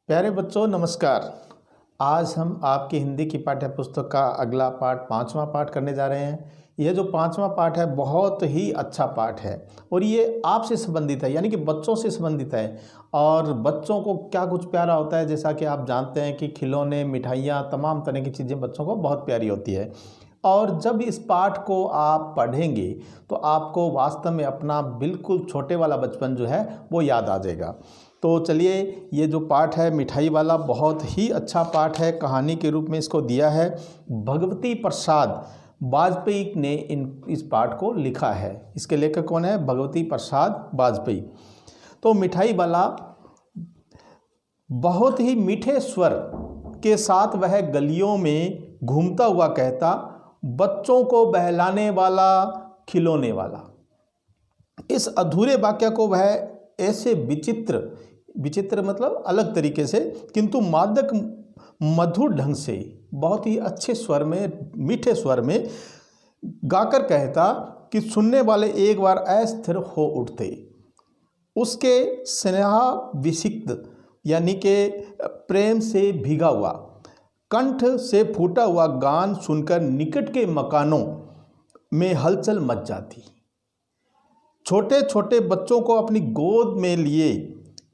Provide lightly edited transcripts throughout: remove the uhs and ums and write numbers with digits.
प्यारे बच्चों नमस्कार। आज हम आपकी हिंदी की पाठ्य पुस्तक का अगला पाठ पांचवा पाठ करने जा रहे हैं। यह जो पांचवा पाठ है बहुत ही अच्छा पाठ है और ये आपसे संबंधित है, यानी कि बच्चों से संबंधित है। और बच्चों को क्या कुछ प्यारा होता है, जैसा कि आप जानते हैं कि खिलौने, मिठाइयाँ, तमाम तरह की चीज़ें बच्चों को बहुत प्यारी होती है। और जब इस पाठ को आप पढ़ेंगे तो आपको वास्तव में अपना बिल्कुल छोटे वाला बचपन जो है वो याद आ जाएगा। तो चलिए, ये जो पाठ है मिठाई वाला बहुत ही अच्छा पाठ है। कहानी के रूप में इसको दिया है भगवती प्रसाद वाजपेयी ने इस पाठ को लिखा है। इसके लेखक कौन है? भगवती प्रसाद वाजपेयी। तो मिठाई वाला बहुत ही मीठे स्वर के साथ वह गलियों में घूमता हुआ कहता, बच्चों को बहलाने वाला, खिलौने वाला। इस अधूरे वाक्य को वह ऐसे विचित्र मतलब अलग तरीके से, किंतु मादक मधुर ढंग से, बहुत ही अच्छे स्वर में, मीठे स्वर में गाकर कहता कि सुनने वाले एक बार अस्थिर हो उठते। उसके स्नेहा विसिक्त यानी कि प्रेम से भीगा हुआ कंठ से फूटा हुआ गान सुनकर निकट के मकानों में हलचल मच जाती। छोटे छोटे बच्चों को अपनी गोद में लिए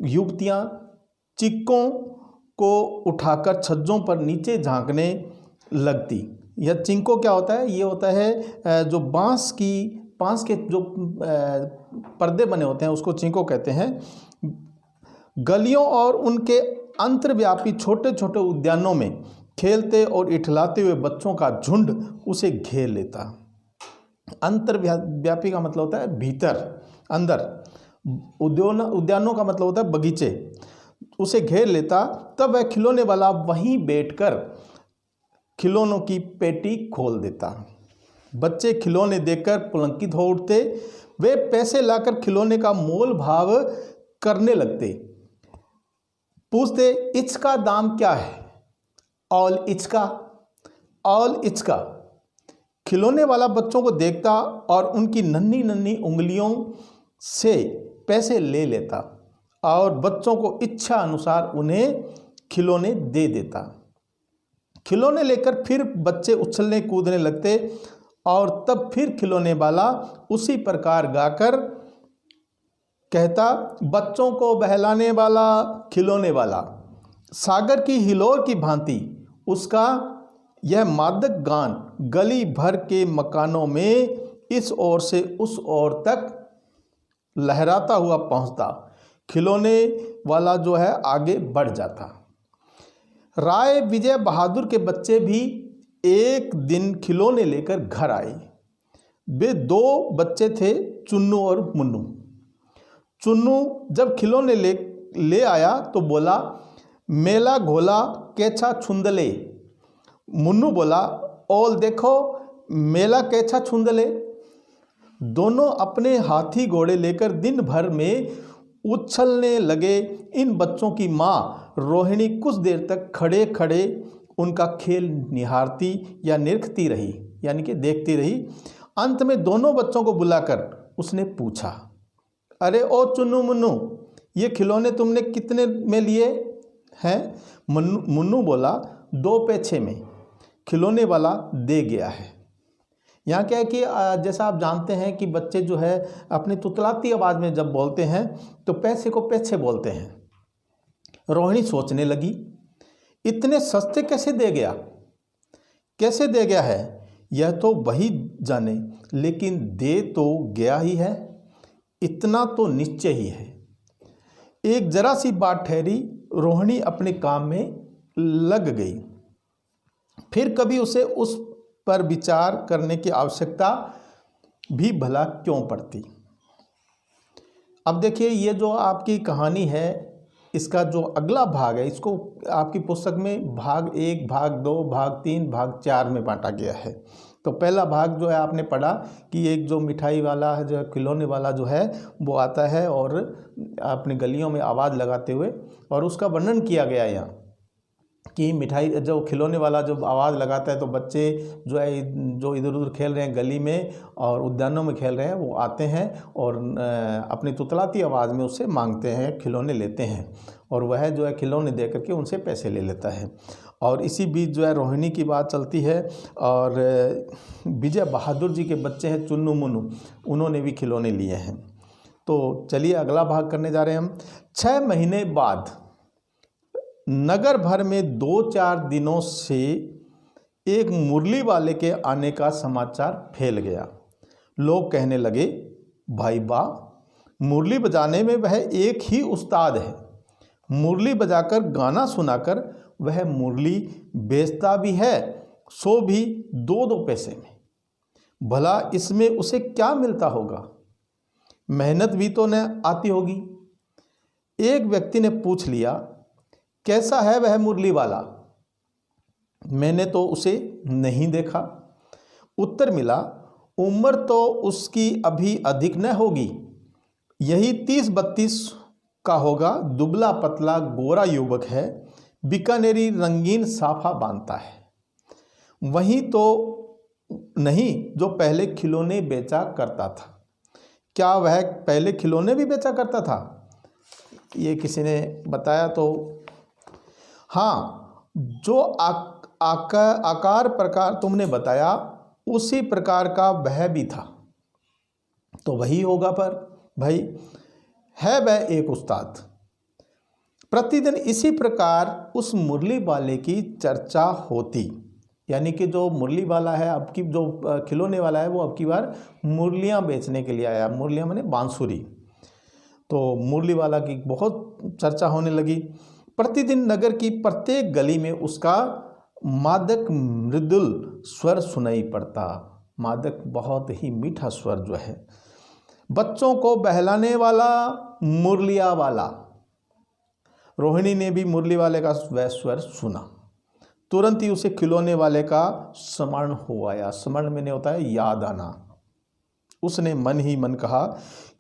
युवतियां चिक्कों को उठाकर छज्जों पर नीचे झांकने लगती। यह चिंको क्या होता है? ये होता है जो बांस के जो पर्दे बने होते हैं उसको चिंको कहते हैं। गलियों और उनके अंतर्व्यापी छोटे छोटे उद्यानों में खेलते और इठलाते हुए बच्चों का झुंड उसे घेर लेता। अंतर्व्यापी का मतलब होता है भीतर, अंदर। उद्यानों का मतलब होता है बगीचे। उसे घेर लेता। तब वह खिलौने वाला वहीं बैठकर खिलौनों की पेटी खोल देता। बच्चे खिलौने देखकर पुलकित हो उठते। वे पैसे लाकर खिलौने का मोल भाव करने लगते। पूछते, इसका दाम क्या है? ऑल इचका। खिलौने वाला बच्चों को देखता और उनकी नन्ही नन्ही उंगलियों से पैसे ले लेता और बच्चों को इच्छा अनुसार उन्हें खिलौने दे देता। खिलौने लेकर फिर बच्चे उछलने कूदने लगते और तब फिर खिलौने वाला उसी प्रकार गाकर कहता, बच्चों को बहलाने वाला, खिलौने वाला। सागर की हिलोर की भांति उसका यह मादक गान गली भर के मकानों में इस ओर से उस ओर तक लहराता हुआ पहुंचता। खिलौने वाला जो है आगे बढ़ जाता। राय विजय बहादुर के बच्चे भी एक दिन खिलौने लेकर घर आए। वे दो बच्चे थे, चुन्नू और मुन्नू। चुन्नू जब खिलौने ले आया तो बोला, मेला घोला कैछा छुंदले। मुन्नू बोला, ओल देखो मेला कैछा छुंदले। दोनों अपने हाथी घोड़े लेकर दिन भर में उछलने लगे। इन बच्चों की माँ रोहिणी कुछ देर तक खड़े खड़े उनका खेल निहारती या निरखती रही, यानी कि देखती रही। अंत में दोनों बच्चों को बुलाकर उसने पूछा, अरे ओ चुन्नू मुन्नू, ये खिलौने तुमने कितने में लिए हैं? मुन्नू बोला, 2 पैसे में। खिलौने वाला दे गया है। यहाँ क्या है कि जैसा आप जानते हैं कि बच्चे जो है अपनी तुतलाती आवाज़ में जब बोलते हैं तो पैसे को पैसे बोलते हैं। रोहिणी सोचने लगी, इतने सस्ते कैसे दे गया है? यह तो वही जाने, लेकिन दे तो गया ही है, इतना तो निश्चय ही है। एक जरा सी बात ठहरी, रोहिणी अपने काम में लग गई। फिर कभी उसे उस पर विचार करने की आवश्यकता भी भला क्यों पड़ती। अब देखिए, ये जो आपकी कहानी है इसका जो अगला भाग है, इसको आपकी पुस्तक में भाग 1, भाग 2, भाग 3, भाग 4 में बांटा गया है। तो पहला भाग जो है आपने पढ़ा कि एक जो मिठाई वाला है, जो खिलौने वाला जो है वो आता है और अपनी गलियों में आवाज़ लगाते हुए, और उसका वर्णन किया गया यहाँ। कि मिठाई जो खिलौने वाला जब आवाज़ लगाता है तो बच्चे जो है जो इधर उधर खेल रहे हैं गली में और उद्यानों में खेल रहे हैं वो आते हैं और अपनी तुतलाती आवाज़ में उससे मांगते हैं, खिलौने लेते हैं और वह जो है खिलौने दे करके उनसे पैसे ले लेता है। और इसी बीच जो है रोहिणी की बात चलती है और विजय बहादुर जी के बच्चे हैं चुन्नू मुन्नू, उन्होंने भी खिलौने लिए हैं। तो चलिए अगला भाग करने जा रहे हैं हम। 6 महीने बाद नगर भर में 2-4 दिनों से एक मुरली वाले के आने का समाचार फैल गया। लोग कहने लगे, भाई वाह, मुरली बजाने में वह एक ही उस्ताद है। मुरली बजाकर गाना सुनाकर वह मुरली बेचता भी है, सो भी 2-2 पैसे में। भला इसमें उसे क्या मिलता होगा? मेहनत भी तो न आती होगी। एक व्यक्ति ने पूछ लिया, कैसा है वह मुरली वाला? मैंने तो उसे नहीं देखा। उत्तर मिला, उम्र तो उसकी अभी अधिक न होगी, यही 30-32 का होगा। दुबला पतला गोरा युवक है, बीकानेरी रंगीन साफा बांधता है। वही तो नहीं जो पहले खिलौने बेचा करता था। क्या वह पहले खिलौने भी बेचा करता था? ये किसी ने बताया तो हाँ, जो आकार प्रकार तुमने बताया उसी प्रकार का वह भी था। तो वही होगा, पर भाई है वह एक उस्ताद। प्रतिदिन इसी प्रकार उस मुरली वाले की चर्चा होती, यानी कि जो मुरली वाला है, अब की जो खिलौने वाला है, वो अब की बार मुरलियाँ बेचने के लिए आया। मुरलियाँ माने बांसुरी। तो मुरली वाला की बहुत चर्चा होने लगी। प्रतिदिन नगर की प्रत्येक गली में उसका मादक मृदुल स्वर सुनाई पड़ता। मादक बहुत ही मीठा स्वर जो है, बच्चों को बहलाने वाला मुरलिया वाला। रोहिणी ने भी मुरली वाले का वह स्वर सुना। तुरंत ही उसे खिलौने वाले का स्मरण हो आया। स्मरण में नहीं होता है याद आना। उसने मन ही मन कहा,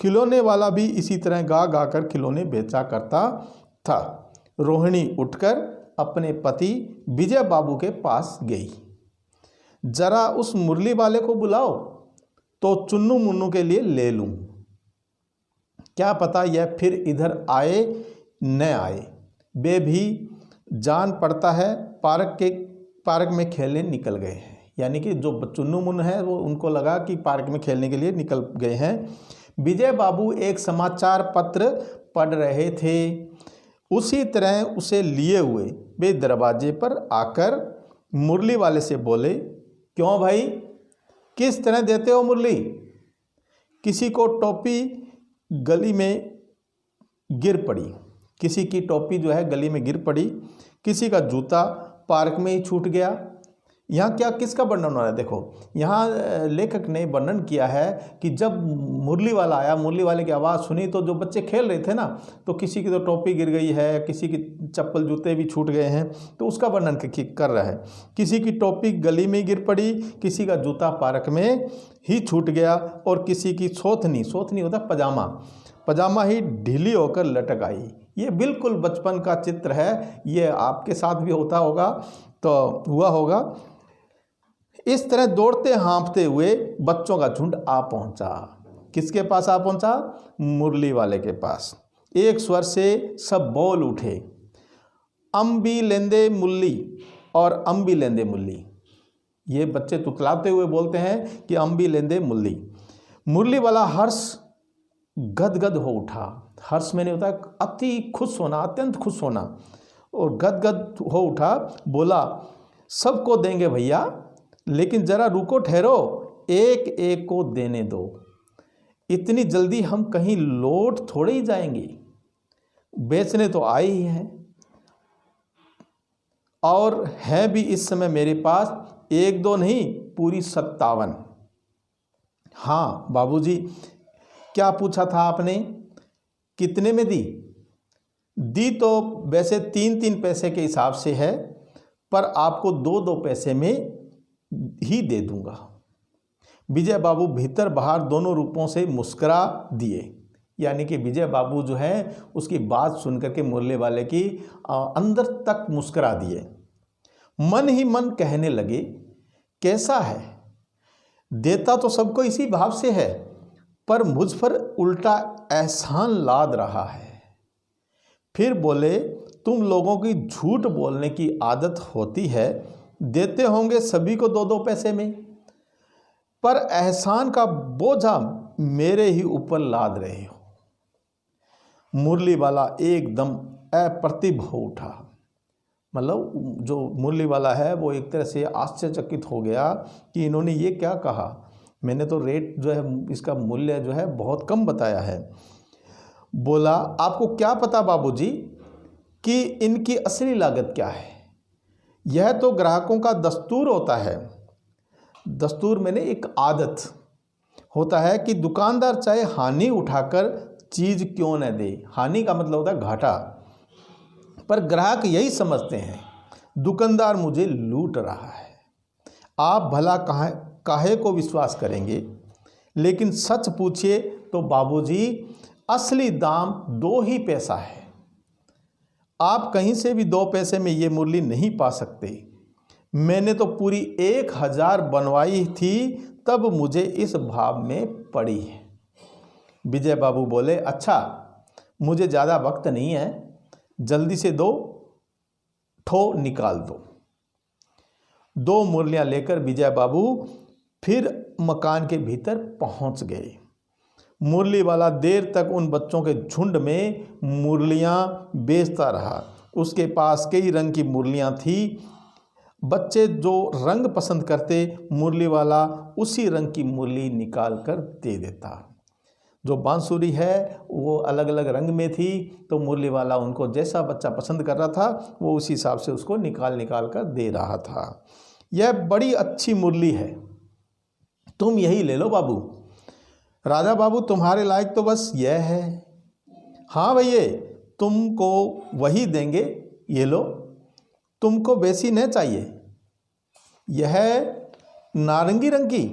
खिलौने वाला भी इसी तरह गा गा कर खिलौने बेचा करता था। रोहिणी उठकर अपने पति विजय बाबू के पास गई। जरा उस मुरली वाले को बुलाओ तो चुन्नू मुन्नू के लिए ले लूं। क्या पता यह फिर इधर आए न आए। वे भी जान पड़ता है पार्क में खेलने निकल गए हैं। यानी कि जो चुन्नू मुन्नू है वो उनको लगा कि पार्क में खेलने के लिए निकल गए हैं। विजय बाबू एक समाचार पत्र पढ़ रहे थे। उसी तरह उसे लिए हुए वे दरवाजे पर आकर मुरली वाले से बोले, क्यों भाई, किस तरह देते हो मुरली? किसी को टोपी गली में गिर पड़ी, किसी की टोपी जो है गली में गिर पड़ी, किसी का जूता पार्क में ही छूट गया। यहाँ क्या किसका वर्णन हो रहा है? देखो, यहाँ लेखक ने वर्णन किया है कि जब मुरली वाला आया, मुरली वाले की आवाज़ सुनी तो जो बच्चे खेल रहे थे ना, तो किसी की तो टोपी गिर गई है, किसी की चप्पल जूते भी छूट गए हैं, तो उसका वर्णन कर रहा है। किसी की टोपी गली में गिर पड़ी, किसी का जूता पार्क में ही छूट गया और किसी की सोथनी होता पजामा ही ढीली होकर लटक आई। ये बिल्कुल बचपन का चित्र है, ये आपके साथ भी होता होगा, तो हुआ होगा। इस तरह दौड़ते हाँफते हुए बच्चों का झुंड आ पहुंचा। किसके पास आ पहुंचा? मुरली वाले के पास। एक स्वर से सब बोल उठे, अम्बी लेंदे मुल्ली और अम्बी लेंदे मुल्ली। ये बच्चे तुतलाते हुए बोलते हैं कि अम्बी लेंदे मुल्ली। मुरली वाला हर्ष गदगद हो उठा। हर्ष में नहीं होता है अति खुश होना, अत्यंत खुश होना, और गदगद हो उठा। बोला, सबको देंगे भैया, लेकिन जरा रुको, ठहरो, एक एक को देने दो। इतनी जल्दी हम कहीं लौट थोड़े ही जाएंगे, बेचने तो आए ही हैं, और है भी इस समय मेरे पास 1-2 नहीं, पूरी 57। हाँ बाबूजी, क्या पूछा था आपने? कितने में दी? दी तो वैसे 3-3 पैसे के हिसाब से है, पर आपको 2-2 पैसे में ही दे दूंगा। विजय बाबू भीतर बाहर दोनों रूपों से मुस्कुरा दिए। यानी कि विजय बाबू जो है उसकी बात सुनकर के मुरली वाले की अंदर तक मुस्कुरा दिए। मन ही मन कहने लगे, कैसा है, देता तो सबको इसी भाव से है, पर मुझ पर उल्टा एहसान लाद रहा है। फिर बोले, तुम लोगों की झूठ बोलने की आदत होती है, देते होंगे सभी को 2-2 पैसे में, पर एहसान का बोझा मेरे ही ऊपर लाद रहे हो। मुरली वाला एकदम अप्रतिभ हो उठा। मतलब जो मुरली वाला है वो एक तरह से आश्चर्यचकित हो गया कि इन्होंने ये क्या कहा, मैंने तो रेट जो है इसका मूल्य जो है बहुत कम बताया है। बोला, आपको क्या पता बाबूजी कि इनकी असली लागत क्या है। यह तो ग्राहकों का दस्तूर होता है। दस्तूर मैंने एक आदत होता है कि दुकानदार चाहे हानि उठाकर चीज़ क्यों न दे। हानि का मतलब होता है घाटा, पर ग्राहक यही समझते हैं दुकानदार मुझे लूट रहा है। आप भला काहे को विश्वास करेंगे, लेकिन सच पूछिए तो बाबूजी असली दाम 2 ही पैसा है। आप कहीं से भी 2 पैसे में ये मुरली नहीं पा सकते। मैंने तो पूरी 1000 बनवाई थी, तब मुझे इस भाव में पड़ी है। विजय बाबू बोले, अच्छा मुझे ज़्यादा वक्त नहीं है, जल्दी से 2 ठो निकाल दो। 2 मुरलियाँ लेकर विजय बाबू फिर मकान के भीतर पहुंच गए। मुरली वाला देर तक उन बच्चों के झुंड में मुरलियाँ बेचता रहा। उसके पास कई रंग की मुरलियाँ थी। बच्चे जो रंग पसंद करते, मुरली वाला उसी रंग की मुरली निकाल कर दे देता। जो बांसुरी है वो अलग अलग रंग में थी, तो मुरली वाला उनको जैसा बच्चा पसंद कर रहा था वो उसी हिसाब से उसको निकाल कर दे रहा था। यह बड़ी अच्छी मुरली है, तुम यही ले लो बाबू। राजा बाबू तुम्हारे लायक तो बस यह है। हाँ भैया, तुमको वही देंगे, ये लो। तुमको बेसी नहीं चाहिए, यह नारंगी रंग की,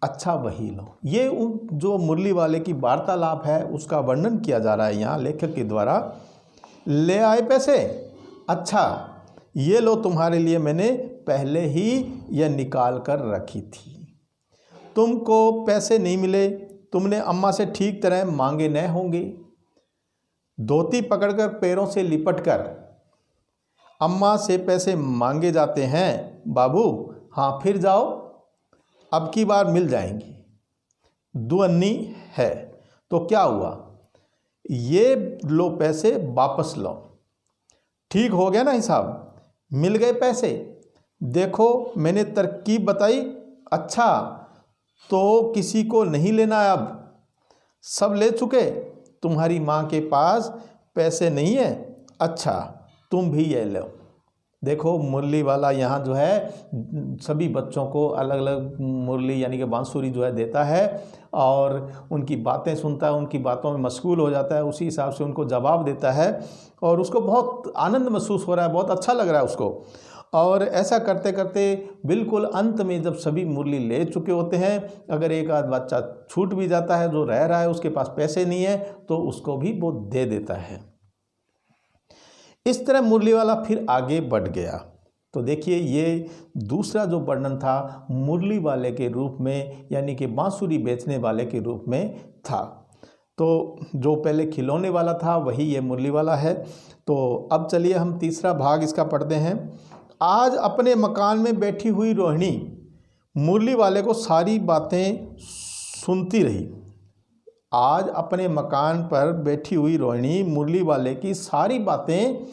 अच्छा वही लो। ये जो मुरली वाले की वार्तालाप है उसका वर्णन किया जा रहा है यहाँ लेखक के द्वारा। ले आए पैसे, अच्छा ये लो, तुम्हारे लिए मैंने पहले ही यह निकाल कर रखी थी। तुमको पैसे नहीं मिले, तुमने अम्मा से ठीक तरह मांगे न होंगे। धोती पकड़कर पैरों से लिपटकर अम्मा से पैसे मांगे जाते हैं बाबू। हाँ फिर जाओ, अब की बार मिल जाएंगी। दुअन्नी है तो क्या हुआ, ये लो पैसे वापस लो। ठीक हो गया ना हिसाब, मिल गए पैसे। देखो मैंने तरकीब बताई। अच्छा तो किसी को नहीं लेना, अब सब ले चुके। तुम्हारी माँ के पास पैसे नहीं है, अच्छा तुम भी ये लो। देखो मुरली वाला यहाँ जो है सभी बच्चों को अलग अलग मुरली यानी कि बांसुरी जो है देता है और उनकी बातें सुनता है, उनकी बातों में मशगूल हो जाता है, उसी हिसाब से उनको जवाब देता है और उसको बहुत आनंद महसूस हो रहा है, बहुत अच्छा लग रहा है उसको। और ऐसा करते करते बिल्कुल अंत में जब सभी मुरली ले चुके होते हैं, अगर एक आध बच्चा छूट भी जाता है, जो रह रहा है उसके पास पैसे नहीं है, तो उसको भी वो दे देता है। इस तरह मुरली वाला फिर आगे बढ़ गया। तो देखिए ये दूसरा जो वर्णन था मुरली वाले के रूप में यानी कि बांसुरी बेचने वाले के रूप में था। तो जो पहले खिलौने वाला था वही ये मुरली वाला है। तो अब चलिए हम तीसरा भाग इसका पढ़ते हैं। आज अपने मकान में बैठी हुई रोहिणी मुरली वाले को सारी बातें सुनती रही। आज अपने मकान पर बैठी हुई रोहिणी मुरली वाले की सारी बातें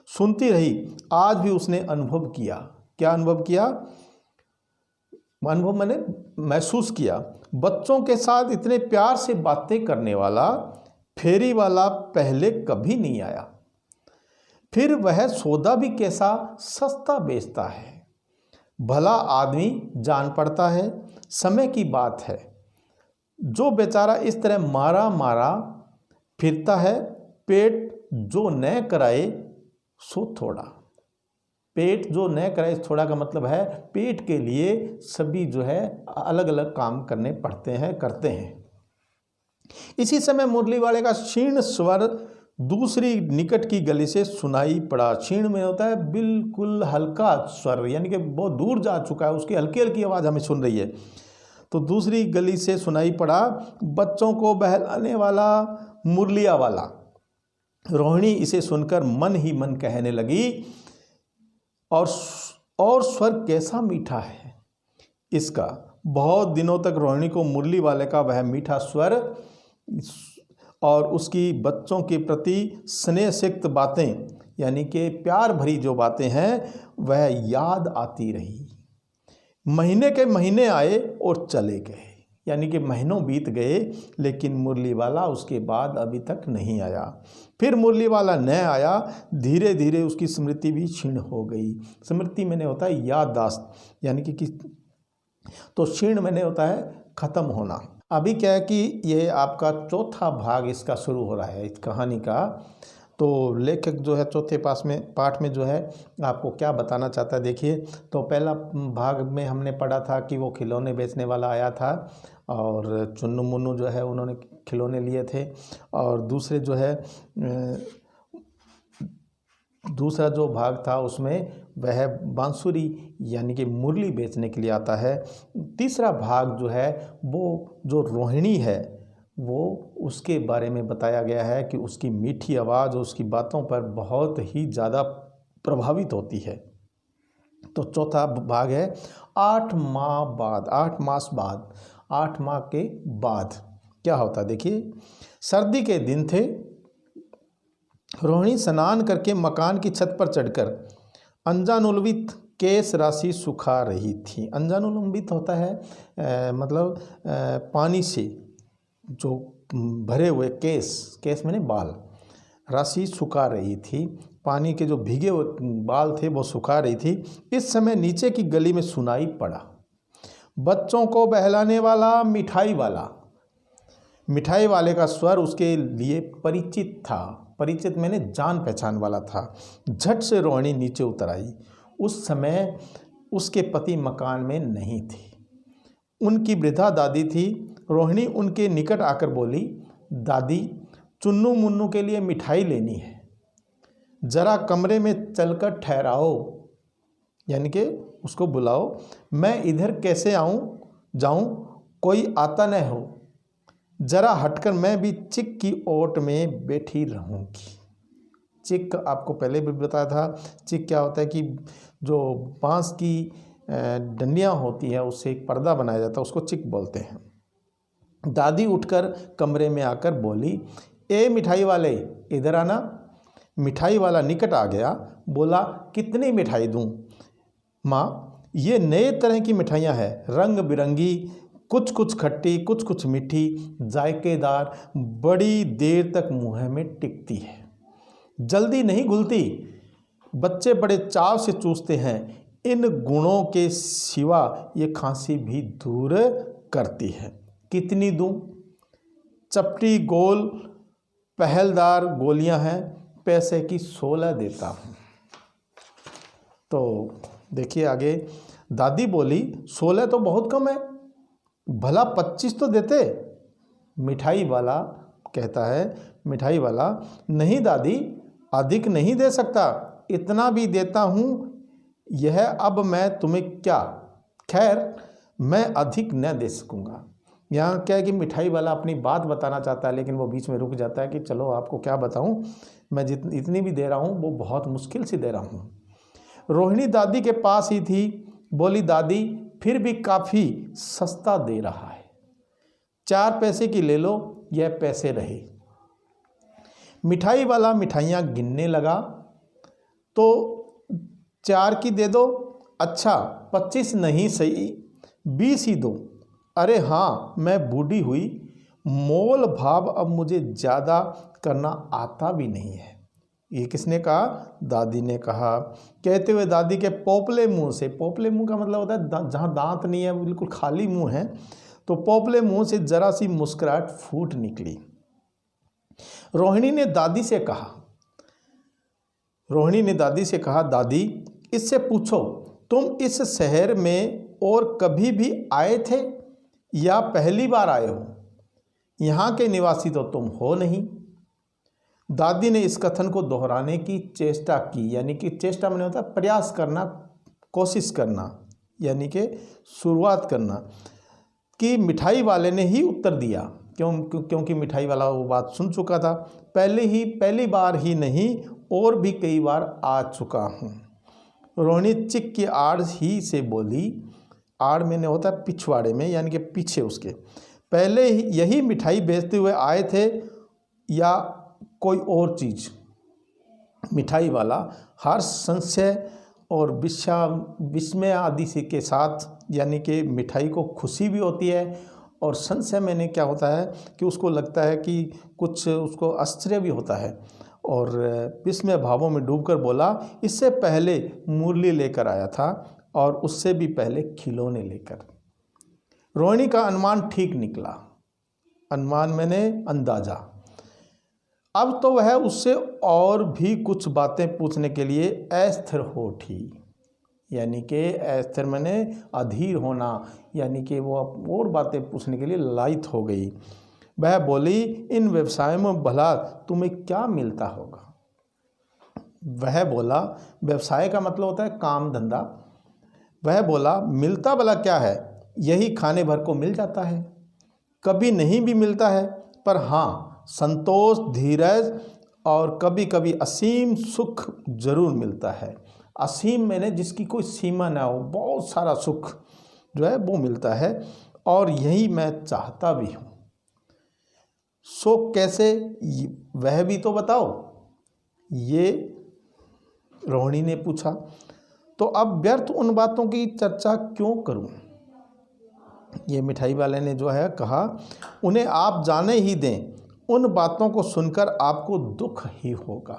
सुनती रही। आज भी उसने अनुभव किया। क्या अनुभव किया? अनुभव मैंने महसूस किया। बच्चों के साथ इतने प्यार से बातें करने वाला फेरी वाला पहले कभी नहीं आया। फिर वह सौदा भी कैसा सस्ता बेचता है। भला आदमी जान पड़ता है, समय की बात है। जो बेचारा इस तरह मारा मारा फिरता है, पेट जो न कराए सो थोड़ा। पेट जो न कराए थोड़ा का मतलब है पेट के लिए सभी जो है अलग अलग काम करने पड़ते हैं, करते हैं। इसी समय मुरली वाले का क्षीण स्वर दूसरी निकट की गली से सुनाई पड़ा। क्षीण में होता है बिल्कुल हल्का स्वर, यानी कि बहुत दूर जा चुका है, उसकी हल्की हल्की आवाज़ हमें सुन रही है। तो दूसरी गली से सुनाई पड़ा, बच्चों को बहलाने वाला मुरलिया वाला। रोहिणी इसे सुनकर मन ही मन कहने लगी, और स्वर कैसा मीठा है इसका। बहुत दिनों तक रोहिणी को मुरली वाले का वह मीठा स्वर और उसकी बच्चों के प्रति स्नेह सिक्त बातें, यानी कि प्यार भरी जो बातें हैं, वह याद आती रही। महीने के महीने आए और चले गए, यानी कि महीनों बीत गए, लेकिन मुरली वाला उसके बाद अभी तक नहीं आया। फिर मुरली वाला न आया, धीरे धीरे उसकी स्मृति भी क्षीण हो गई। स्मृति मैंने होता है याददाश्त, यानी कि तो क्षीण मैंने होता है ख़त्म होना। अभी क्या है कि ये आपका चौथा भाग इसका शुरू हो रहा है इस कहानी का। तो लेखक जो है चौथे पाठ में जो है आपको क्या बताना चाहता है, देखिए। तो पहला भाग में हमने पढ़ा था कि वो खिलौने बेचने वाला आया था और चुन्नू मुन्नू जो है उन्होंने खिलौने लिए थे, और दूसरा जो भाग था उसमें वह बांसुरी यानी कि मुरली बेचने के लिए आता है। तीसरा भाग जो है वो जो रोहिणी है वो उसके बारे में बताया गया है कि उसकी मीठी आवाज़ और उसकी बातों पर बहुत ही ज़्यादा प्रभावित होती है। तो चौथा भाग है 8 मास बाद। 8 माह के बाद क्या होता है, देखिए। सर्दी के दिन थे। रोहिणी स्नान करके मकान की छत पर चढ़कर अंजानुलंबित केश राशि सुखा रही थी। अंजानुलंबित होता है मतलब पानी से जो भरे हुए केश मैंने बाल, राशि सुखा रही थी। पानी के जो भीगे हुए बाल थे वो सुखा रही थी। इस समय नीचे की गली में सुनाई पड़ा, बच्चों को बहलाने वाला मिठाई वाले का स्वर उसके लिए परिचित था। परिचित मैंने जान पहचान वाला था। झट से रोहिणी नीचे उतर आई। उस समय उसके पति मकान में नहीं थे, उनकी वृद्धा दादी थी। रोहिणी उनके निकट आकर बोली, दादी, चुन्नू मुन्नू के लिए मिठाई लेनी है, जरा कमरे में चलकर ठहराओ, यानी कि उसको बुलाओ। मैं इधर कैसे जाऊं, कोई आता न हो, जरा हटकर मैं भी चिक की ओट में बैठी रहूंगी। चिक आपको पहले भी बताया था। चिक क्या होता है कि जो बांस की डंडियाँ होती हैं उससे एक पर्दा बनाया जाता है, उसको चिक बोलते हैं। दादी उठकर कमरे में आकर बोली, ए मिठाई वाले, इधर आना। मिठाई वाला निकट आ गया, बोला, कितनी मिठाई दूं? माँ, ये नए तरह की मिठाइयाँ हैं, रंग बिरंगी, कुछ खट्टी, कुछ मीठी, जायकेदार, बड़ी देर तक मुँह में टिकती है, जल्दी नहीं घुलती, बच्चे बड़े चाव से चूसते हैं। इन गुणों के सिवा ये खांसी भी दूर करती है। कितनी दूं? चपटी गोल पहलदार गोलियां हैं, पैसे की 16 देता हूँ। तो देखिए आगे दादी बोली, 16 तो बहुत कम है, भला 25 तो देते। मिठाई वाला कहता है, मिठाई वाला, नहीं दादी, अधिक नहीं दे सकता, इतना भी देता हूँ, यह अब मैं तुम्हें क्या, खैर मैं अधिक न दे सकूँगा। यहाँ क्या है कि मिठाई वाला अपनी बात बताना चाहता है, लेकिन वो बीच में रुक जाता है कि चलो आपको क्या बताऊँ, मैं इतनी भी दे रहा हूँ वो बहुत मुश्किल से दे रहा हूँ। रोहिणी दादी के पास ही थी, बोली, दादी फिर भी काफ़ी सस्ता दे रहा है, 4 पैसे की ले लो, यह पैसे रहे। मिठाई वाला मिठाइयाँ गिनने लगा, तो 4 की दे दो, अच्छा 25 नहीं सही, 20 ही दो। अरे हाँ, मैं बूढ़ी हुई, मोल भाव अब मुझे ज़्यादा करना आता भी नहीं है। ये किसने कहा? दादी ने कहा। कहते हुए दादी के पोपले मुंह से, पोपले मुंह का मतलब होता है जहाँ दांत नहीं है, बिल्कुल खाली मुंह है, तो पोपले मुंह से जरा सी मुस्कुराहट फूट निकली। रोहिणी ने दादी से कहा, दादी इससे पूछो, तुम इस शहर में और कभी भी आए थे या पहली बार आए हो? यहाँ के निवासी तो तुम हो नहीं। दादी ने इस कथन को दोहराने की चेष्टा की, यानी कि चेष्टा मैंने होता है प्रयास करना, कोशिश करना, यानी कि शुरुआत करना, कि मिठाई वाले ने ही उत्तर दिया। क्योंकि मिठाई वाला वो बात सुन चुका था, पहली बार ही नहीं और भी कई बार आ चुका हूँ। रोहिणी चिक की आड़ ही से बोली, आड़ में होता है पिछवाड़े में, यानी कि पीछे उसके, पहले ही यही मिठाई बेचते हुए आए थे या कोई और चीज़। मिठाई वाला हर्ष, संशय और विस्मय आदि से के साथ, यानी कि मिठाई को खुशी भी होती है और संशय मैंने क्या होता है कि उसको लगता है कि कुछ उसको आश्चर्य भी होता है, और विस्मय भावों में डूबकर बोला, इससे पहले मुरली लेकर आया था और उससे भी पहले खिलौने लेकर। रोहिणी का अनुमान ठीक निकला, अनुमान मैंने अंदाजा। अब तो वह उससे और भी कुछ बातें पूछने के लिए अस्थिर हो उठी, यानी कि अस्थिर मैंने अधीर होना, यानी कि वो और बातें पूछने के लिए लायक हो गई। वह बोली, इन व्यवसायों में भला तुम्हें क्या मिलता होगा? वह बोला, व्यवसाय का मतलब होता है काम धंधा। वह बोला, मिलता भला क्या है, यही खाने भर को मिल जाता है, कभी नहीं भी मिलता है, पर हाँ संतोष, धीरज और कभी कभी असीम सुख जरूर मिलता है। असीम मैंने जिसकी कोई सीमा ना हो, बहुत सारा सुख जो है वो मिलता है, और यही मैं चाहता भी हूँ। सो कैसे, वह भी तो बताओ, ये रोहिणी ने पूछा। तो अब व्यर्थ उन बातों की चर्चा क्यों करूं? ये मिठाई वाले ने जो है कहा, उन्हें आप जाने ही दें, उन बातों को सुनकर आपको दुख ही होगा।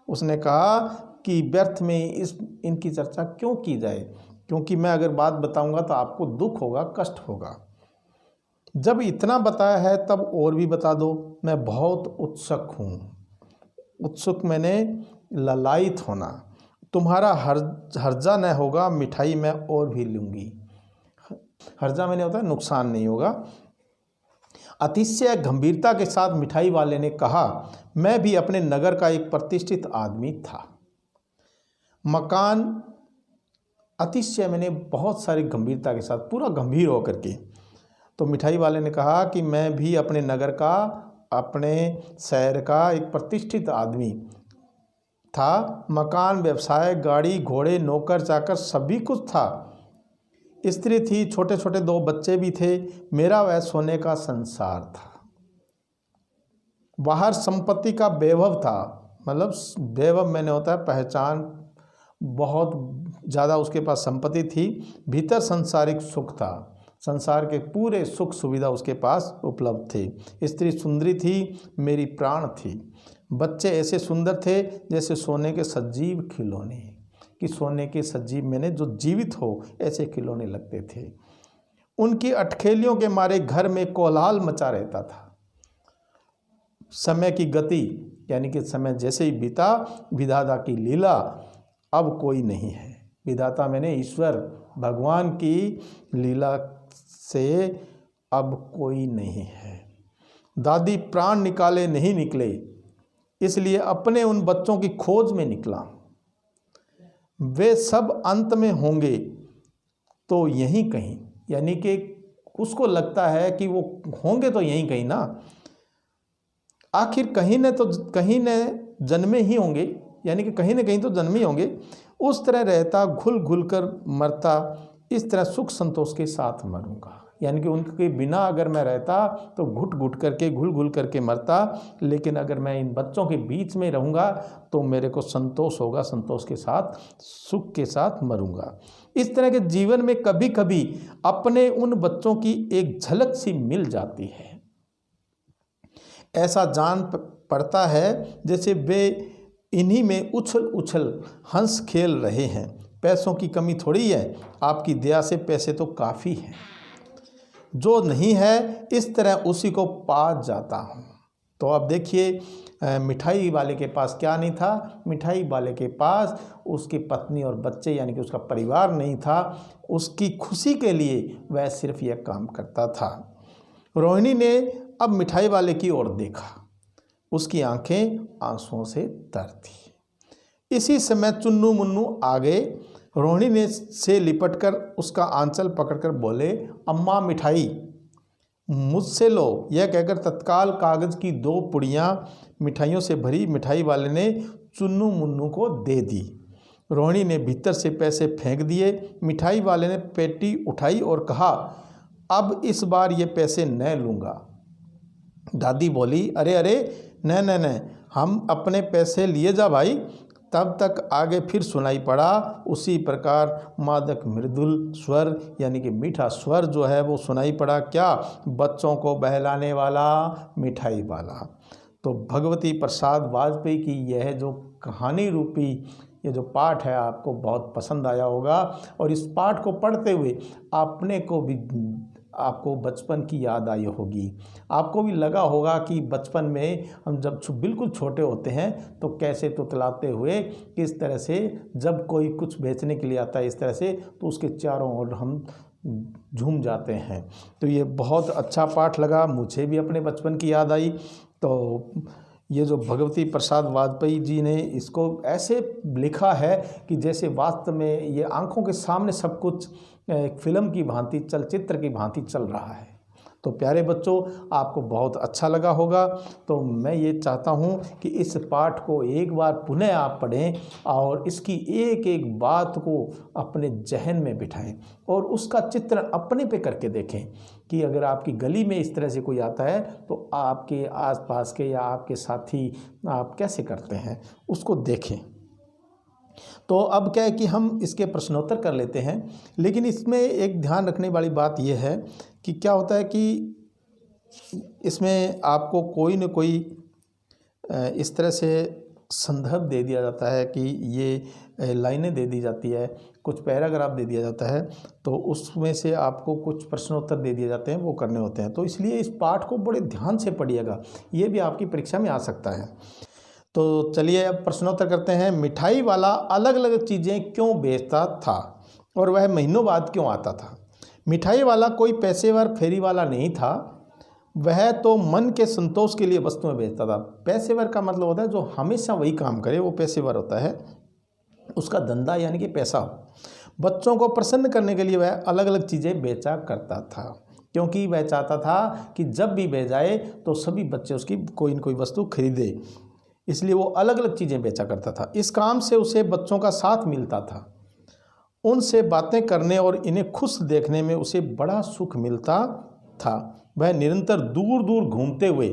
उसने कहा कि व्यर्थ में इनकी चर्चा क्यों की जाए, क्योंकि मैं अगर बात बताऊंगा तो आपको दुख होगा, कष्ट होगा। जब इतना बताया है तब और भी बता दो, मैं बहुत उत्सुक हूँ। उत्सुक मैंने ललायित होना। तुम्हारा हर्जा न होगा, मिठाई मैं और भी लूँगी। हर्जा मैंने होता है नुकसान नहीं होगा। अतिशय गंभीरता के साथ मिठाई वाले ने कहा, मैं भी अपने नगर का एक प्रतिष्ठित आदमी था। मकान, अतिशय मैंने बहुत सारी गंभीरता के साथ, पूरा गंभीर होकर के। तो मिठाई वाले ने कहा कि मैं भी अपने नगर का, अपने शहर का एक प्रतिष्ठित आदमी था। मकान, व्यवसाय, गाड़ी, घोड़े, नौकर चाकर सभी कुछ था। स्त्री थी, छोटे छोटे 2 बच्चे भी थे। मेरा वह सोने का संसार था। बाहर संपत्ति का वैभव था, मतलब वैभव मैंने होता है पहचान, बहुत ज़्यादा उसके पास संपत्ति थी। भीतर संसारिक सुख था, संसार के पूरे सुख सुविधा उसके पास उपलब्ध थे। स्त्री सुंदरी थी, मेरी प्राण थी। बच्चे ऐसे सुंदर थे जैसे सोने के सजीव खिलौने, कि सोने के सजीव मैंने जो जीवित हो ऐसे खिलौने लगते थे। उनकी अटखेलियों के मारे घर में कोलाहल मचा रहता था। समय की गति, यानी कि समय जैसे ही बीता, विधाता की लीला अब कोई नहीं है। विधाता मैंने ईश्वर भगवान की लीला से अब कोई नहीं है। दादी प्राण निकाले नहीं निकले, इसलिए अपने उन बच्चों की खोज में निकला। वे सब अंत में होंगे तो यहीं कहीं, यानी कि उसको लगता है कि वो होंगे तो यहीं कहीं ना, आखिर कहीं न जन्मे ही होंगे, यानी कि कहीं ना कहीं तो जन्मे ही होंगे। उस तरह रहता, घुल घुल कर मरता, इस तरह सुख संतोष के साथ मरूंगा। यानी कि उनके बिना अगर मैं रहता तो घुट घुट करके, घुल घुल करके मरता, लेकिन अगर मैं इन बच्चों के बीच में रहूँगा तो मेरे को संतोष होगा, संतोष के साथ, सुख के साथ मरूंगा। इस तरह के जीवन में कभी कभी अपने उन बच्चों की एक झलक सी मिल जाती है। ऐसा जान पड़ता है जैसे वे इन्हीं में उछल उछल हंस खेल रहे हैं। पैसों की कमी थोड़ी है, आपकी दया से पैसे तो काफ़ी हैं। जो नहीं है इस तरह उसी को पा जाता हूँ। तो अब देखिए, मिठाई वाले के पास क्या नहीं था? मिठाई वाले के पास उसकी पत्नी और बच्चे, यानी कि उसका परिवार नहीं था। उसकी खुशी के लिए वह सिर्फ यह काम करता था। रोहिणी ने अब मिठाई वाले की ओर देखा। उसकी आंखें आंसुओं से तर थी। इसी समय चुन्नू मुन्नू आ गए। रोहिणी ने से लिपटकर उसका आंचल पकड़कर बोले, अम्मा मिठाई मुझसे लो। यह कहकर तत्काल कागज की 2 पुड़ियाँ मिठाइयों से भरी मिठाई वाले ने चुन्नू मुन्नू को दे दी। रोहिणी ने भीतर से पैसे फेंक दिए। मिठाई वाले ने पेटी उठाई और कहा, अब इस बार ये पैसे न लूँगा। दादी बोली, अरे अरे न न न, हम अपने पैसे लिए जा भाई। तब तक आगे फिर सुनाई पड़ा उसी प्रकार मादक मृदुल स्वर, यानी कि मीठा स्वर जो है वो सुनाई पड़ा। क्या? बच्चों को बहलाने वाला मिठाई वाला। तो भगवती प्रसाद वाजपेयी की यह जो कहानी रूपी ये जो पाठ है आपको बहुत पसंद आया होगा, और इस पाठ को पढ़ते हुए आपको बचपन की याद आई होगी। आपको भी लगा होगा कि बचपन में हम जब बिल्कुल छोटे होते हैं तो कैसे तुतलाते हुए किस तरह से जब कोई कुछ बेचने के लिए आता है इस तरह से, तो उसके चारों ओर हम झूम जाते हैं। तो ये बहुत अच्छा पाठ लगा, मुझे भी अपने बचपन की याद आई। तो ये जो भगवती प्रसाद वाजपेयी जी ने इसको ऐसे लिखा है कि जैसे वास्तव में ये आंखों के सामने सब कुछ एक फिल्म की भांति, चलचित्र की भांति चल रहा है। तो प्यारे बच्चों, आपको बहुत अच्छा लगा होगा। तो मैं ये चाहता हूँ कि इस पाठ को एक बार पुनः आप पढ़ें और इसकी एक एक बात को अपने जहन में बिठाएं और उसका चित्रण अपने पे करके देखें कि अगर आपकी गली में इस तरह से कोई आता है तो आपके आसपास के या आपके साथी आप कैसे करते हैं, उसको देखें। तो अब क्या है कि हम इसके प्रश्नोत्तर कर लेते हैं, लेकिन इसमें एक ध्यान रखने वाली बात यह है कि क्या होता है कि इसमें आपको कोई न कोई इस तरह से संदर्भ दे दिया जाता है कि ये लाइनें दे दी जाती है, कुछ पैराग्राफ दे दिया जाता है, तो उसमें से आपको कुछ प्रश्नोत्तर दे दिए जाते हैं, वो करने होते हैं। तो इसलिए इस पाठ को बड़े ध्यान से पढ़िएगा, ये भी आपकी परीक्षा में आ सकता है। तो चलिए अब प्रश्नोत्तर करते हैं। मिठाई वाला अलग अलग चीज़ें क्यों बेचता था और वह महीनों बाद क्यों आता था? मिठाई वाला कोई पेशेवर फेरी वाला नहीं था, वह तो मन के संतोष के लिए वस्तुएं बेचता था। पेशेवर का मतलब होता है जो हमेशा वही काम करे, वो पेशेवर होता है, उसका धंधा यानी कि पैसा हो। बच्चों को प्रसन्न करने के लिए वह अलग अलग चीज़ें बेचा करता था, क्योंकि वह चाहता था कि जब भी वह जाए तो सभी बच्चे उसकी कोई न कोई वस्तु खरीदे, इसलिए वो अलग अलग चीज़ें बेचा करता था। इस काम से उसे बच्चों का साथ मिलता था, उनसे बातें करने और इन्हें खुश देखने में उसे बड़ा सुख मिलता था। वह निरंतर दूर दूर घूमते हुए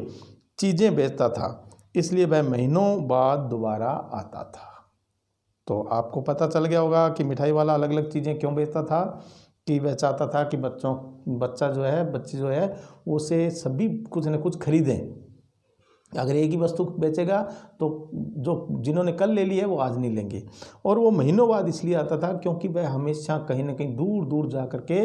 चीज़ें बेचता था, इसलिए वह महीनों बाद दोबारा आता था। तो आपको पता चल गया होगा कि मिठाई वाला अलग अलग चीज़ें क्यों बेचता था, कि वह चाहता था कि बच्चे जो है उसे सभी कुछ न कुछ खरीदें। अगर एक ही वस्तु बेचेगा तो जिन्होंने कल ले ली है वो आज नहीं लेंगे। और वो महीनों बाद इसलिए आता था क्योंकि वह हमेशा कहीं ना कहीं दूर दूर जा कर के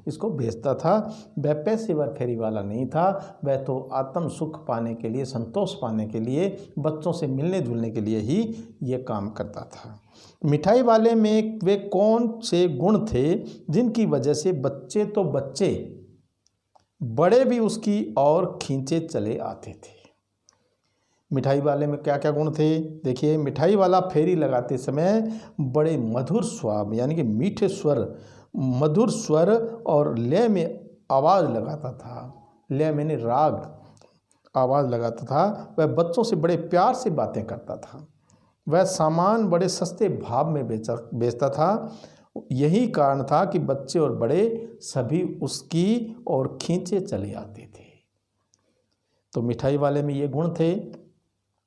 इसको बेचता था। वह पेशेवर फेरी वाला नहीं था, वह तो आत्म सुख पाने के लिए, संतोष पाने के लिए, बच्चों से मिलने जुलने के लिए ही ये काम करता था। मिठाई वाले में वे कौन से गुण थे जिनकी वजह से बच्चे तो बच्चे, बड़े भी उसकी ओर खींचे चले आते थे? मिठाई वाले में क्या क्या गुण थे? देखिए, मिठाई वाला फेरी लगाते समय बड़े मधुर स्वाद यानी कि मीठे स्वर, मधुर स्वर और लय में आवाज़ लगाता था। लय मैंने राग, आवाज़ लगाता था। वह बच्चों से बड़े प्यार से बातें करता था। वह सामान बड़े सस्ते भाव में बेचता था। यही कारण था कि बच्चे और बड़े सभी उसकी ओर खींचे चले आते थे। तो मिठाई वाले में ये गुण थे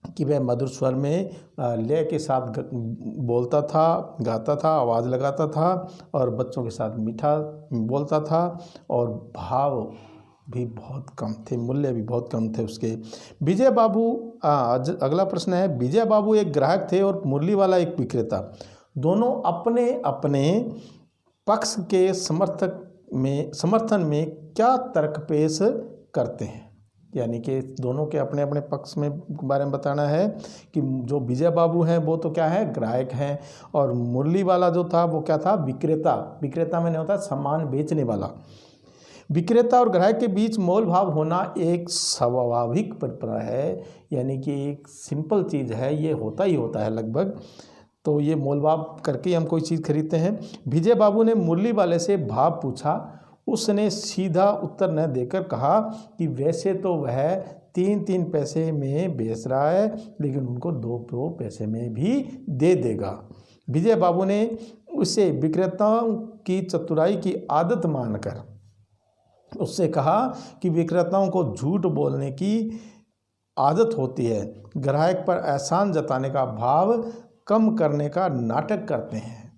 कि वह मधुर स्वर में लय के साथ बोलता था, गाता था, आवाज़ लगाता था और बच्चों के साथ मीठा बोलता था, और भाव भी बहुत कम थे, मूल्य भी बहुत कम थे उसके। विजय बाबू, अगला प्रश्न है, विजय बाबू एक ग्राहक थे और मुरली वाला एक विक्रेता। दोनों अपने अपने पक्ष के समर्थन में क्या तर्क पेश करते हैं? यानी कि दोनों के अपने अपने पक्ष में बारे में बताना है कि जो विजय बाबू हैं वो तो क्या है, ग्राहक हैं, और मुरली वाला जो था वो क्या था, विक्रेता। विक्रेता मैंने होता है सामान बेचने वाला। विक्रेता और ग्राहक के बीच मोल भाव होना एक स्वाभाविक परंपरा है, यानी कि एक सिंपल चीज़ है, ये होता ही होता है लगभग। तो ये मोल भाव करके ही हम कोई चीज़ खरीदते हैं। विजय बाबू ने मुरली वाले से भाव पूछा। उसने सीधा उत्तर न देकर कहा कि वैसे तो वह 3-3 पैसे में बेच रहा है, लेकिन उनको 2-2 पैसे में भी दे देगा। विजय बाबू ने उसे विक्रेताओं की चतुराई की आदत मानकर उससे कहा कि विक्रेताओं को झूठ बोलने की आदत होती है, ग्राहक पर एहसान जताने का भाव कम करने का नाटक करते हैं।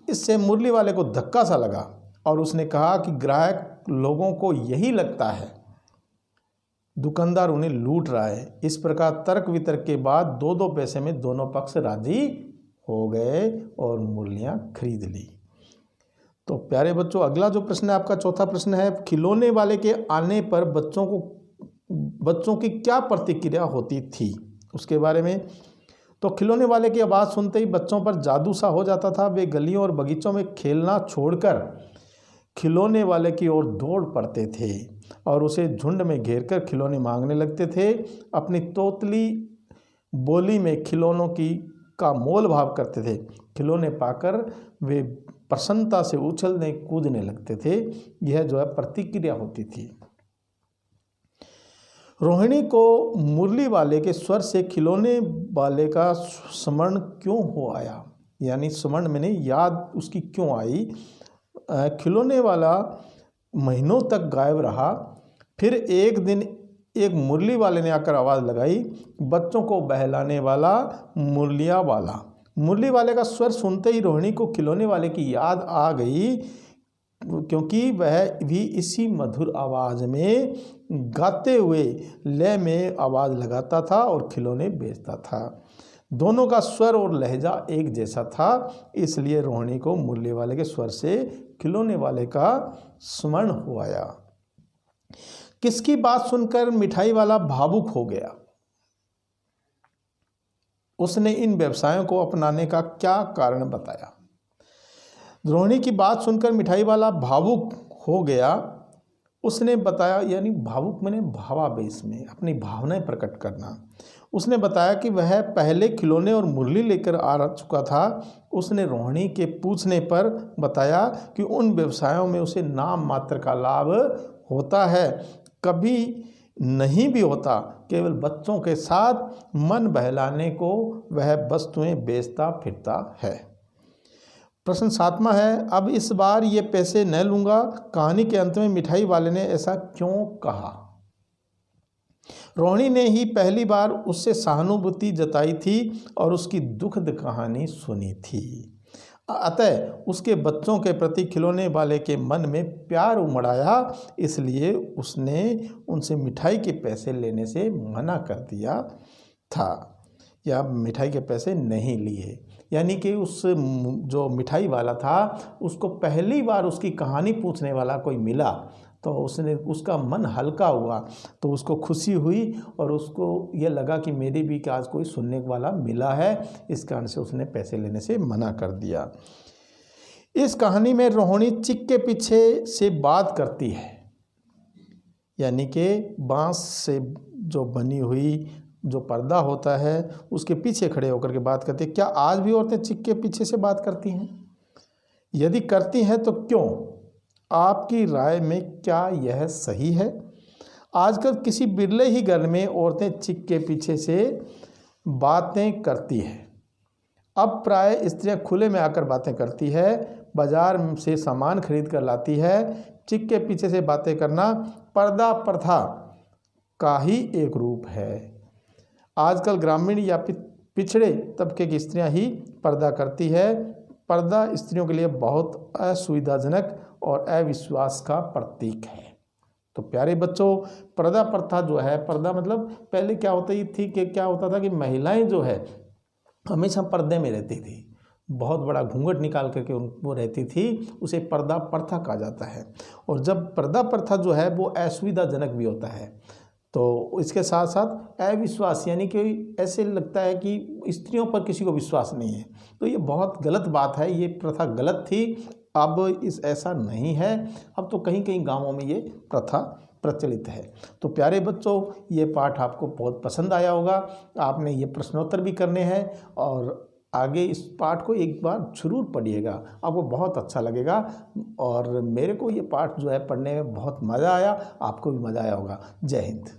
इससे मुरली वाले को धक्का सा लगा और उसने कहा कि ग्राहक लोगों को यही लगता है दुकानदार उन्हें लूट रहा है। इस प्रकार तर्क वितर्क के बाद 2-2 पैसे में दोनों पक्ष राजी हो गए और मूर्तियाँ खरीद ली। तो प्यारे बच्चों, अगला जो प्रश्न है आपका चौथा प्रश्न है, खिलौने वाले के आने पर बच्चों की क्या प्रतिक्रिया होती थी, उसके बारे में। तो खिलौने वाले की आवाज़ सुनते ही बच्चों पर जादू सा हो जाता था। वे गलियों और बगीचों में खेलना छोड़कर खिलौने वाले की ओर दौड़ पड़ते थे और उसे झुंड में घेरकर खिलौने मांगने लगते थे। अपनी तोतली बोली में खिलौनों का मोल भाव करते थे। खिलौने पाकर वे प्रसन्नता से उछलने कूदने लगते थे। यह जो है प्रतिक्रिया होती थी। रोहिणी को मुरली वाले के स्वर से खिलौने वाले का स्मरण क्यों हो आया, यानी स्मरण मैंने याद उसकी क्यों आई। खिलौने वाला महीनों तक गायब रहा। फिर एक दिन एक मुरली वाले ने आकर आवाज़ लगाई, बच्चों को बहलाने वाला मुरलिया वाला। मुरली वाले का स्वर सुनते ही रोहिणी को खिलौने वाले की याद आ गई, क्योंकि वह भी इसी मधुर आवाज़ में गाते हुए लय में आवाज़ लगाता था और खिलौने बेचता था। दोनों का स्वर और लहजा एक जैसा था, इसलिए रोहिणी को मुरली वाले के स्वर से खिलौने वाले का स्मरण हो आया। किसकी बात सुनकर मिठाई वाला भावुक हो गया? उसने इन व्यवसायों को अपनाने का क्या कारण बताया? रोहिणी की बात सुनकर मिठाई वाला भावुक हो गया। उसने बताया, यानी भावुक मैंने भावावेश में अपनी भावनाएं प्रकट करना। उसने बताया कि वह पहले खिलौने और मुरली लेकर आ चुका था। उसने रोहिणी के पूछने पर बताया कि उन व्यवसायों में उसे नाम मात्र का लाभ होता है, कभी नहीं भी होता। केवल बच्चों के साथ मन बहलाने को वह वस्तुएं बेचता फिरता है। प्रश्न 7वां है, अब इस बार ये पैसे न लूँगा। कहानी के अंत में मिठाई वाले ने ऐसा क्यों कहा? रोहिणी ने ही पहली बार उससे सहानुभूति जताई थी और उसकी दुखद कहानी सुनी थी। अतः उसके बच्चों के प्रति खिलौने वाले के मन में प्यार उमड़ आया, इसलिए उसने उनसे मिठाई के पैसे लेने से मना कर दिया था या मिठाई के पैसे नहीं लिए। यानी कि उस जो मिठाई वाला था उसको पहली बार उसकी कहानी पूछने वाला कोई मिला तो उसका मन हल्का हुआ, तो उसको खुशी हुई और उसको ये लगा कि मेरी भी आज कोई सुनने वाला मिला है। इस कारण से उसने पैसे लेने से मना कर दिया। इस कहानी में रोहिणी चिक के पीछे से बात करती है, यानी कि बांस से जो बनी हुई जो पर्दा होता है उसके पीछे खड़े होकर के बात करती है। क्या आज भी औरतें चिक के पीछे से बात करती हैं? यदि करती हैं तो क्यों? आपकी राय में क्या यह सही है? आजकल किसी बिरले ही घर में औरतें चिक के पीछे से बातें करती हैं। अब प्राय स्त्रियां खुले में आकर बातें करती है, बाजार से सामान खरीद कर लाती है। चिक के पीछे से बातें करना पर्दा प्रथा का ही एक रूप है। आजकल ग्रामीण या पिछड़े तबके की स्त्रियां ही पर्दा करती है। पर्दा स्त्रियों के लिए बहुत असुविधाजनक और अविश्वास का प्रतीक है। तो प्यारे बच्चों, पर्दा प्रथा जो है, पर्दा मतलब पहले क्या होता था कि महिलाएं जो है हमेशा पर्दे में रहती थी, बहुत बड़ा घूंघट निकाल करके वो रहती थी, उसे पर्दा प्रथा कहा जाता है। और जब पर्दा प्रथा जो है वो असुविधाजनक भी होता है, तो इसके साथ साथ अविश्वास, यानी कि ऐसे लगता है कि स्त्रियों पर किसी को विश्वास नहीं है, तो ये बहुत गलत बात है। ये प्रथा गलत थी, अब इस ऐसा नहीं है, अब तो कहीं कहीं गांवों में ये प्रथा प्रचलित है। तो प्यारे बच्चों, ये पाठ आपको बहुत पसंद आया होगा। आपने ये प्रश्नोत्तर भी करने हैं और आगे इस पाठ को एक बार जरूर पढ़िएगा, आपको बहुत अच्छा लगेगा। और मेरे को ये पाठ जो है पढ़ने में बहुत मज़ा आया, आपको भी मज़ा आया होगा। जय हिंद।